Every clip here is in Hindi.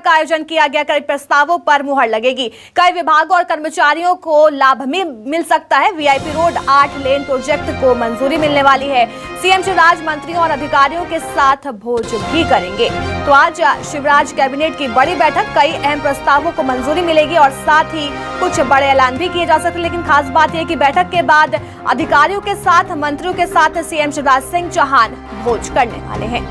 का आयोजन किया गया। कई प्रस्तावों पर मुहर लगेगी। कई विभागों और कर्मचारियों को लाभ भी मिल सकता है। वीआईपी रोड 8 लेन प्रोजेक्ट को मंजूरी मिलने वाली है। सीएम शिवराज मंत्रियों और अधिकारियों के साथ भोज भी करेंगे। तो आज शिवराज कैबिनेट की बड़ी बैठक, कई अहम प्रस्तावों को मंजूरी मिलेगी और साथ ही कुछ बड़े ऐलान भी किए जा सकते हैं। लेकिन खास बात यह कि बैठक के बाद अधिकारियों के साथ, मंत्रियों के साथ सीएम शिवराज सिंह चौहान भोज करने वाले हैं।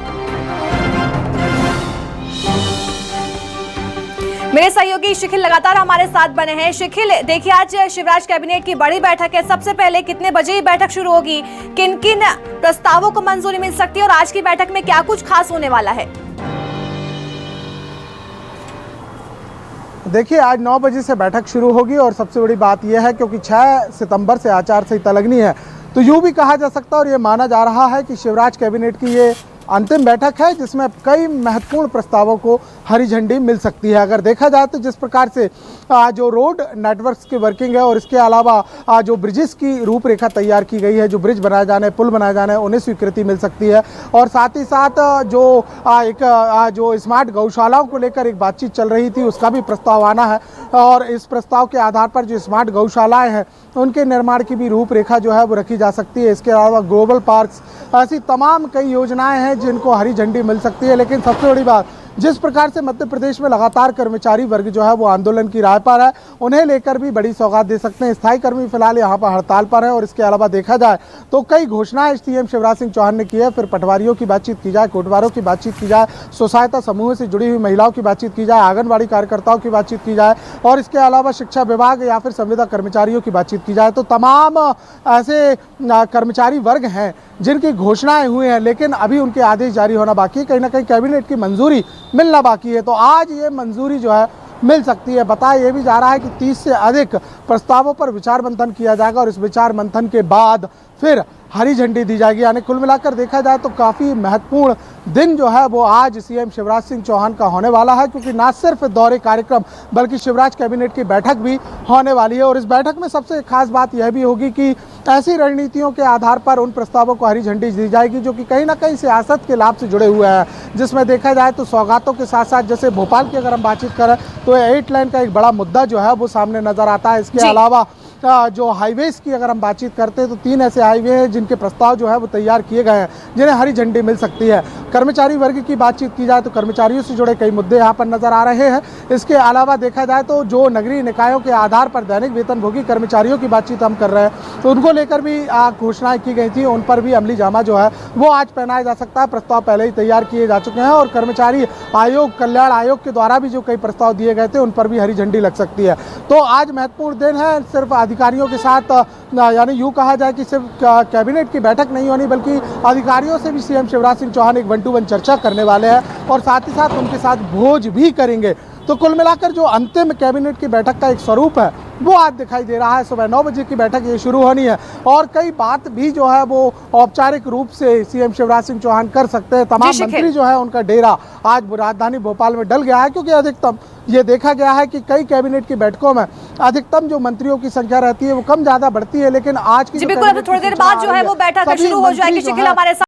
मेरे सहयोगी शिखिल लगातार हमारे साथ बने हैं। शिखिल, देखिए आज शिवराज कैबिनेट की बड़ी बैठक है। सबसे पहले कितने बजे ये बैठक शुरू होगी, किन किन प्रस्तावों को मंजूरी मिल सकती है और आज की बैठक में क्या कुछ खास होने वाला है? देखिए, आज 9 बजे से बैठक शुरू होगी और सबसे बड़ी बात यह है क्योंकि 6 सितंबर से आचार संहिता लगनी है, तो यूँ भी कहा जा सकता है और ये माना जा रहा है कि शिवराज कैबिनेट की ये अंतिम बैठक है जिसमें कई महत्वपूर्ण प्रस्तावों को हरी झंडी मिल सकती है। अगर देखा जाए तो जिस प्रकार से जो रोड नेटवर्क्स की वर्किंग है और इसके अलावा जो ब्रिजेस की रूपरेखा तैयार की गई है, जो ब्रिज बनाए जाने, पुल बनाए जाने, उन्हें स्वीकृति मिल सकती है। और साथ ही साथ जो स्मार्ट गौशालाओं को लेकर एक बातचीत चल रही थी, उसका भी प्रस्ताव आना है और इस प्रस्ताव के आधार पर जो स्मार्ट गौशालाएँ हैं उनके निर्माण की भी रूपरेखा जो है वो रखी जा सकती है। इसके अलावा ग्लोबल पार्क्स, ऐसी तमाम कई योजनाएं हैं जिनको हरी झंडी मिल सकती है। लेकिन सबसे बड़ी बात, जिस प्रकार से मध्य प्रदेश में लगातार कर्मचारी वर्ग जो है वो आंदोलन की राह पर है, उन्हें लेकर भी बड़ी सौगात दे सकते हैं। स्थायी कर्मी फिलहाल यहाँ पर हड़ताल पर है और इसके अलावा देखा जाए तो कई घोषणाएं सीएम शिवराज सिंह चौहान ने की है। फिर पटवारियों की बातचीत की जाए, कोटवारों की बातचीत की जाए, स्व सहायता समूह से जुड़ी हुई महिलाओं की बातचीत की जाए, आंगनबाड़ी कार्यकर्ताओं की बातचीत की जाए और इसके अलावा शिक्षा विभाग या फिर संविदा कर्मचारियों की बातचीत की जाए, तो तमाम ऐसे कर्मचारी वर्ग हैं जिनकी घोषणाएं हुई हैं लेकिन अभी उनके आदेश जारी होना बाकी है। कहीं ना कहीं कैबिनेट की मंजूरी मिलना बाकी है, तो आज ये मंजूरी जो है मिल सकती है। बताया ये भी जा रहा है कि 30 से अधिक प्रस्तावों पर विचार मंथन किया जाएगा और इस विचार मंथन के बाद फिर हरी झंडी दी जाएगी। यानी कुल मिलाकर देखा जाए तो काफ़ी महत्वपूर्ण दिन जो है वो आज सीएम शिवराज सिंह चौहान का होने वाला है, क्योंकि ना सिर्फ दौरे कार्यक्रम बल्कि शिवराज कैबिनेट की बैठक भी होने वाली है। और इस बैठक में सबसे खास बात यह भी होगी कि ऐसी रणनीतियों के आधार पर उन प्रस्तावों को हरी झंडी दी जाएगी जो कि कहीं ना कहीं सियासत के लाभ से जुड़े हुए हैं, जिसमें देखा जाए तो सौगातों के साथ साथ जैसे भोपाल की अगर हम बातचीत करें तो 8 लाइन का एक बड़ा मुद्दा जो है वो सामने नजर आता है। इसके अलावा जो हाईवेज की अगर हम बातचीत करते हैं तो 3 ऐसे हाईवे हैं जिनके प्रस्ताव जो है वो तैयार किए गए हैं, जिन्हें हरी झंडी मिल सकती है। कर्मचारी वर्ग की बातचीत की जाए तो कर्मचारियों से जुड़े कई मुद्दे यहाँ पर नजर आ रहे हैं। इसके अलावा देखा जाए तो जो नगरीय निकायों के आधार पर दैनिक वेतनभोगी कर्मचारियों की बातचीत हम कर रहे हैं, तो उनको लेकर भी घोषणाएं की गई थी, उन पर भी अमली जामा जो है वो आज पहनाया जा सकता है। प्रस्ताव पहले ही तैयार किए जा चुके हैं और कर्मचारी आयोग, कल्याण आयोग के द्वारा भी जो कई प्रस्ताव दिए गए थे उन पर भी हरी झंडी लग सकती है। तो आज महत्वपूर्ण दिन है। सिर्फ अधिकारियों के साथ यानी यूँ कहा जाए कि सिर्फ कैबिनेट की बैठक नहीं होनी बल्कि अधिकारियों से भी सीएम शिवराज सिंह चौहान एक 1-to-1 चर्चा करने वाले हैं और साथ ही साथ उनके साथ भोज भी करेंगे। तो कुल मिलाकर जो अंतिम कैबिनेट की बैठक का एक स्वरूप है वो आज दिखाई दे रहा है। सुबह 9 बजे की बैठक ये शुरू होनी है और कई बात भी जो है वो औपचारिक रूप से सीएम शिवराज सिंह चौहान कर सकते हैं। तमाम मंत्री जो है उनका डेरा आज राजधानी भोपाल में डल गया है, क्योंकि अधिकतम ये देखा गया है कि कई कैबिनेट की बैठकों में अधिकतम जो मंत्रियों की संख्या रहती है वो कम ज्यादा बढ़ती है, लेकिन आज की बिल्कुल थोड़ी देर बाद जो है वो बैठक शुरू हो जाएगी। शिखिल हमारे